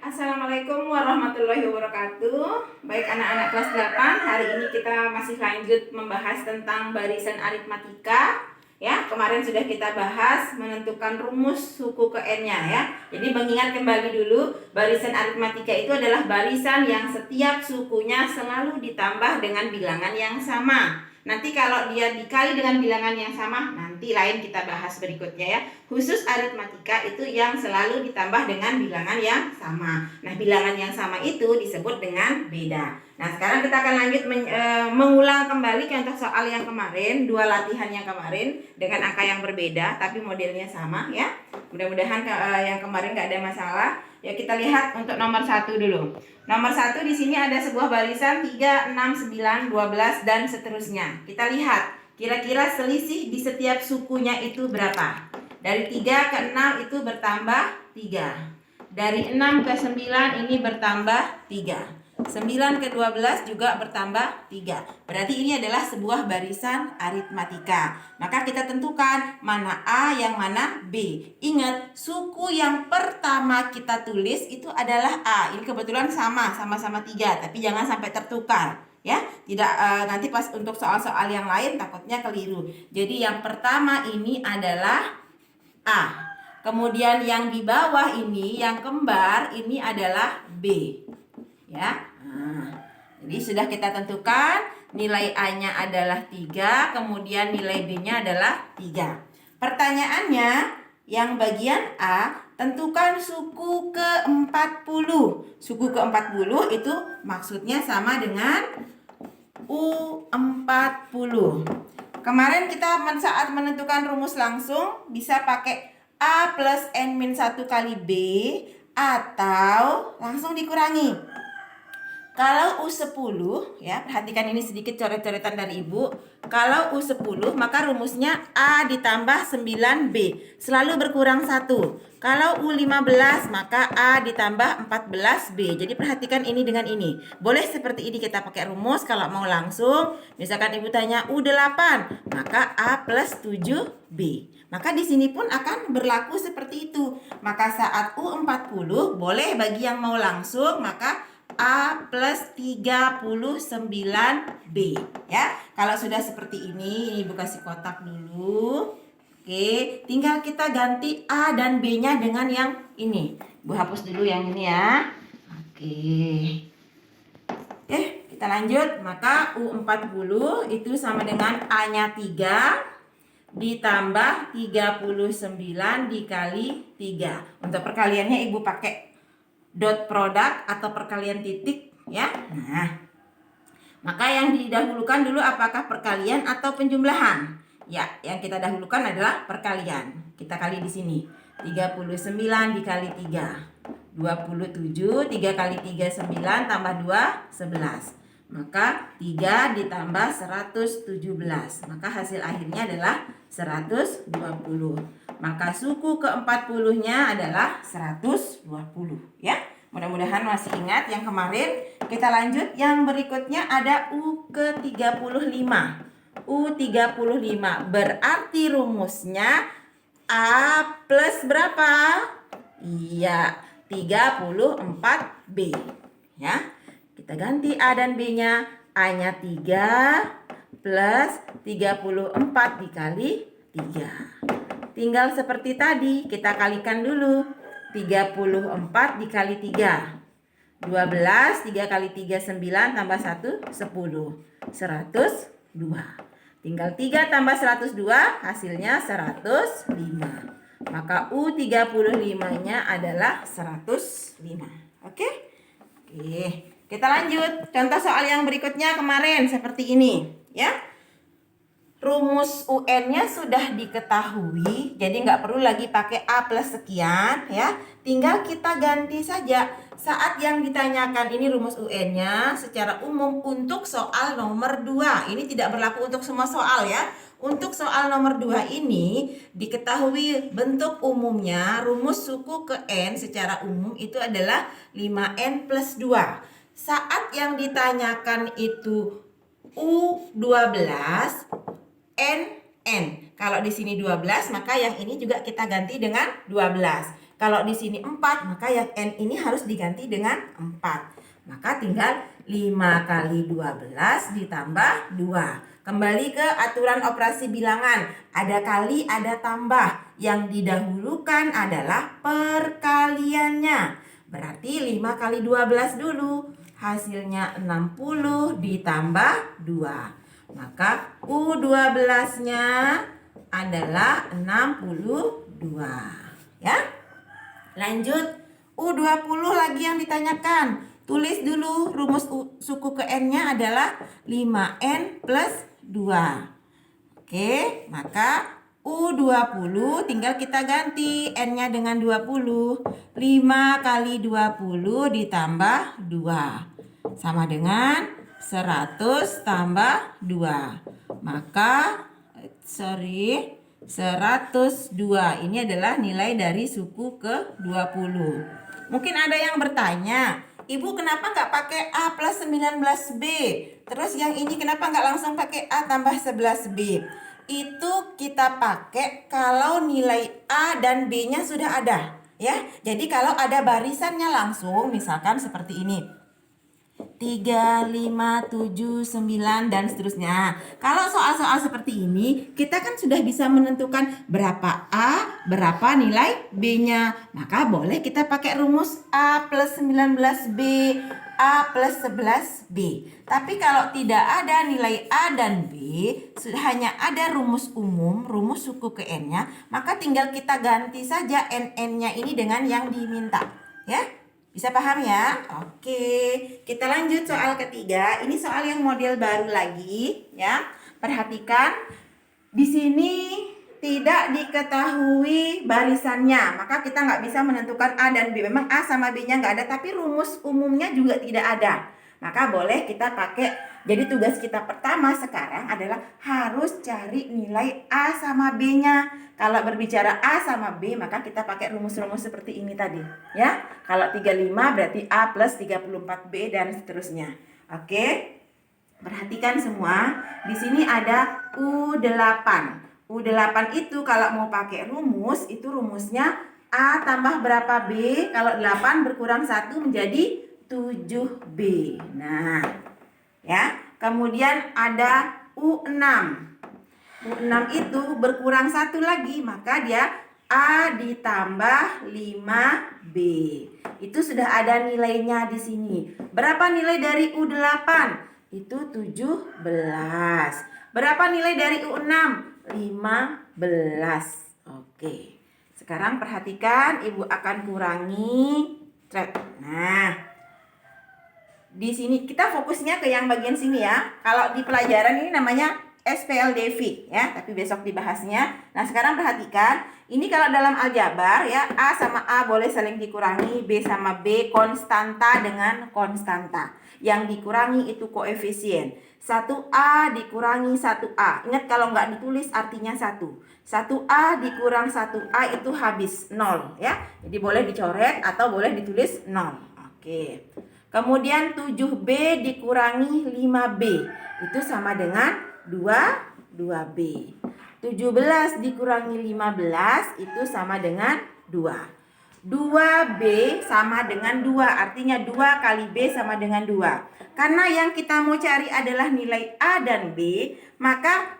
Assalamualaikum warahmatullahi wabarakatuh. Baik anak-anak kelas 8, hari ini kita masih lanjut membahas tentang barisan aritmatika. Ya, kemarin sudah kita bahas menentukan rumus suku ke N-nya ya. Jadi mengingat kembali dulu, barisan aritmatika itu adalah barisan yang setiap sukunya selalu ditambah dengan bilangan yang sama. Nanti kalau dia dikali dengan bilangan yang sama, nanti lain kita bahas berikutnya ya. Khusus aritmatika itu yang selalu ditambah dengan bilangan yang sama. Nah, bilangan yang sama itu disebut dengan beda. Nah, sekarang kita akan lanjut mengulang kembali contoh soal yang kemarin, dua latihan yang kemarin dengan angka yang berbeda tapi modelnya sama ya. Mudah-mudahan yang kemarin nggak ada masalah. Ya, kita lihat untuk nomor 1 dulu. Nomor 1 di sini ada sebuah barisan 3, 6, 9, 12 dan seterusnya. Kita lihat kira-kira selisih di setiap sukunya itu berapa. Dari 3 ke 6 itu bertambah 3. Dari 6 ke 9 ini bertambah 3. 9 ke 12 juga bertambah 3. Berarti ini adalah sebuah barisan aritmatika. Maka kita tentukan mana A yang mana B. Ingat, suku yang pertama kita tulis itu adalah A. Ini kebetulan sama-sama 3, tapi jangan sampai tertukar. Ya, tidak nanti pas untuk soal-soal yang lain takutnya keliru. Jadi yang pertama ini adalah A. Kemudian yang di bawah ini, yang kembar ini adalah B. Ya. Nah, jadi sudah kita tentukan nilai A-nya adalah 3, kemudian nilai B-nya adalah 3. Pertanyaannya, yang bagian A, tentukan suku ke-40. Suku ke-40 itu maksudnya sama dengan U40. Kemarin kita saat menentukan rumus langsung bisa pakai A plus N-1 kali B atau langsung dikurangi. Kalau U10 ya, perhatikan ini sedikit coret-coretan dari Ibu. Kalau U10 maka rumusnya A ditambah 9B selalu berkurang 1. Kalau U15 maka A ditambah 14B. Jadi perhatikan ini dengan ini. Boleh seperti ini kita pakai rumus kalau mau langsung. Misalkan Ibu tanya U8 maka A plus 7B. Maka di sini pun akan berlaku seperti itu. Maka saat U40 boleh bagi yang mau langsung maka A plus 39B ya. Kalau sudah seperti ini Ibu kasih kotak dulu. Oke, tinggal kita ganti A dan B-nya dengan yang ini. Ibu hapus dulu yang ini ya. Oke. Kita lanjut. Maka U40 itu sama dengan A-nya 3 ditambah 39 dikali 3. Untuk perkaliannya Ibu pakai dot produk atau perkalian titik ya. Nah, maka yang didahulukan dulu apakah perkalian atau penjumlahan? Ya, yang kita dahulukan adalah perkalian. Kita kali di sini. 39 dikali 3. 27, 3 kali 3 9 tambah 2 11. Maka 3 ditambah 117. Maka hasil akhirnya adalah 120. Maka suku ke-40-nya adalah 120 ya. Mudah-mudahan masih ingat yang kemarin. Kita lanjut yang berikutnya ada U ke-35. U35 berarti rumusnya A plus berapa? Iya, 34B ya. Kita ganti A dan B-nya. A-nya 3 plus 34 dikali 3. Tinggal seperti tadi, kita kalikan dulu. 34 dikali 3. 12, 3 kali 3 9 tambah 1 10. 102. Tinggal 3 tambah 102 hasilnya 105. Maka U35-nya adalah 105. Oke? Oke. Kita lanjut. Contoh soal yang berikutnya kemarin seperti ini, ya. Rumus UN-nya sudah diketahui, jadi nggak perlu lagi pakai A plus sekian ya. Tinggal kita ganti saja. Saat yang ditanyakan ini rumus UN-nya secara umum untuk soal nomor 2. Ini tidak berlaku untuk semua soal ya. Untuk soal nomor 2 ini diketahui bentuk umumnya rumus suku ke N secara umum itu adalah 5N plus 2. Saat yang ditanyakan itu U12 NN. Kalau di sini 12, maka yang ini juga kita ganti dengan 12. Kalau di sini 4, maka yang N ini harus diganti dengan 4. Maka tinggal 5 kali 12 ditambah 2. Kembali ke aturan operasi bilangan. Ada kali, ada tambah. Yang didahulukan adalah perkaliannya. Berarti 5 kali 12 dulu. Hasilnya 60 ditambah 2. Maka U12-nya adalah 62. Ya. Lanjut, U20 lagi yang ditanyakan. Tulis dulu rumus suku ke N-nya adalah 5N plus 2. Oke, maka U20 tinggal kita ganti N-nya dengan 20. 5 kali 20 ditambah 2. Sama dengan 100 tambah 2. Maka, 102. Ini adalah nilai dari suku ke-20. Mungkin ada yang bertanya, Ibu kenapa nggak pakai A plus 19B? Terus yang ini kenapa nggak langsung pakai A tambah 11B? Itu kita pakai kalau nilai A dan B-nya sudah ada. Ya, jadi kalau ada barisannya langsung, misalkan seperti ini. 3, 5, 7, 9 dan seterusnya. Kalau soal-soal seperti ini, kita kan sudah bisa menentukan berapa A, berapa nilai B-nya. Maka boleh kita pakai rumus A plus 19B, A plus 11B. Tapi kalau tidak ada nilai A dan B, hanya ada rumus umum, rumus suku ke N-nya, maka tinggal kita ganti saja N-nya ini dengan yang diminta. Ya. Bisa paham ya? Oke, kita lanjut soal ketiga. Ini soal yang model baru lagi ya. Perhatikan di sini tidak diketahui barisannya, maka kita nggak bisa menentukan A dan B. Memang A sama B-nya nggak ada, tapi rumus umumnya juga tidak ada. Maka boleh kita pakai. Jadi tugas kita pertama sekarang adalah harus cari nilai A sama B-nya. Kalau berbicara A sama B, maka kita pakai rumus-rumus seperti ini tadi, ya. Kalau 35 berarti A plus 34B dan seterusnya. Oke. Perhatikan semua, di sini ada U8. U8 itu kalau mau pakai rumus, itu rumusnya A tambah berapa B? Kalau 8 berkurang 1 menjadi 7B. Nah, ya. Kemudian ada U6. U6 itu berkurang 1 lagi, maka dia A ditambah 5B. Itu sudah ada nilainya di sini. Berapa nilai dari U8? Itu 17. Berapa nilai dari U6? 15. Oke. Sekarang perhatikan, Ibu akan kurangi thread. Nah, di sini kita fokusnya ke yang bagian sini ya. Kalau di pelajaran ini namanya SPLDV ya, tapi besok dibahasnya. Nah, sekarang perhatikan, ini kalau dalam aljabar ya, A sama A boleh saling dikurangi, B sama B konstanta dengan konstanta. Yang dikurangi itu koefisien. 1A dikurangi 1A. Ingat kalau nggak ditulis artinya 1. 1A dikurang 1A itu habis 0 ya. Jadi boleh dicoret atau boleh ditulis 0. Oke. Kemudian 7B dikurangi 5B. Itu sama dengan 2B. 17 dikurangi 15 itu sama dengan 2. 2B sama dengan 2, artinya 2 kali B sama dengan 2. Karena yang kita mau cari adalah nilai A dan B, maka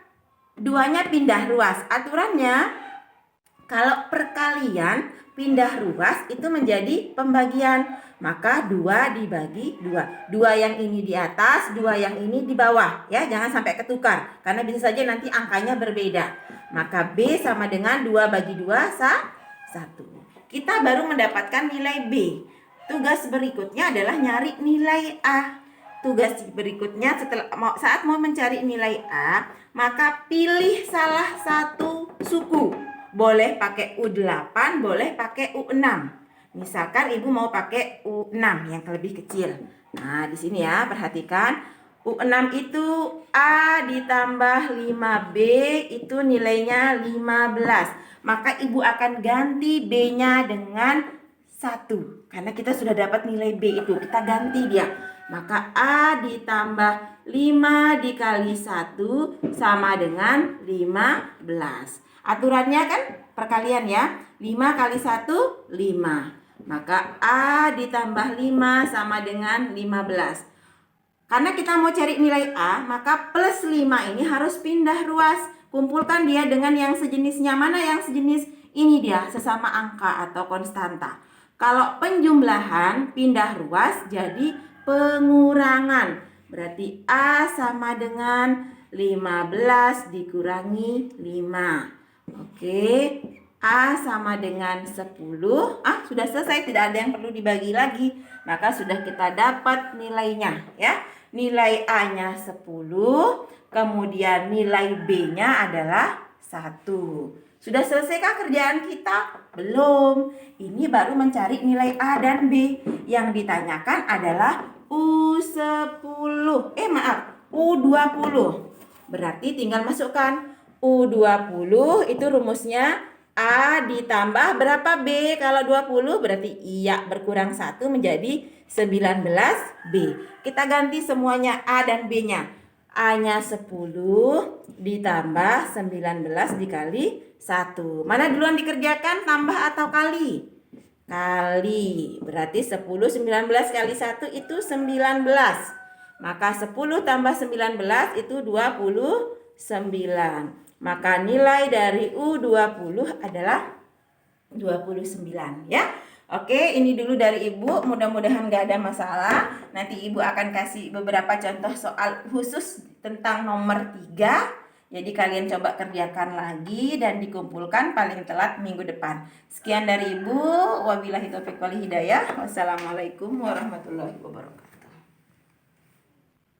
duanya pindah ruas. Aturannya kalau perkalian pindah ruas itu menjadi pembagian. Maka 2 dibagi 2. 2 yang ini di atas, 2 yang ini di bawah. Ya, jangan sampai ketukar. Karena bisa saja nanti angkanya berbeda. Maka B sama dengan 2 bagi 2, 1. Kita baru mendapatkan nilai B. Tugas berikutnya adalah nyari nilai A. Tugas berikutnya saat mau mencari nilai A, maka pilih salah satu suku. Boleh pakai U8, boleh pakai U6. Misalkan Ibu mau pakai U6 yang lebih kecil. Nah, di sini ya, perhatikan. U6 itu A ditambah 5B itu nilainya 15. Maka Ibu akan ganti B-nya dengan 1. Karena kita sudah dapat nilai B itu, kita ganti dia. Maka A ditambah 5 dikali 1 sama dengan 15. Aturannya kan perkalian ya. 5 kali 1, 5. Maka A ditambah 5 sama dengan 15. Karena kita mau cari nilai A, maka plus 5 ini harus pindah ruas. Kumpulkan dia dengan yang sejenisnya. Mana yang sejenis? Ini dia, sesama angka atau konstanta. Kalau penjumlahan, pindah ruas jadi pengurangan. Berarti A sama dengan 15 dikurangi 5. Oke, A sama dengan 10. Sudah selesai, tidak ada yang perlu dibagi lagi. Maka sudah kita dapat nilainya ya. Nilai A-nya 10, kemudian nilai B-nya adalah 1. Sudah selesaikah kerjaan kita? Belum. Ini baru mencari nilai A dan B. Yang ditanyakan adalah U10. U20. Berarti tinggal masukkan U20 itu rumusnya A ditambah berapa B? Kalau 20 berarti iya berkurang 1 menjadi 19B. Kita ganti semuanya A dan B-nya. A-nya 10 ditambah 19 dikali 1. Mana duluan dikerjakan, tambah atau kali? Kali. Berarti 10 19 kali 1 itu 19. Maka 10 tambah 19 itu 29. Maka nilai dari U20 adalah 29 ya. Oke, ini dulu dari Ibu. Mudah-mudahan gak ada masalah. Nanti Ibu akan kasih beberapa contoh soal khusus tentang nomor 3. Jadi kalian coba kerjakan lagi dan dikumpulkan paling telat minggu depan. Sekian dari Ibu. Wabillahi taufiq wal hidayah. Wassalamualaikum warahmatullahi wabarakatuh.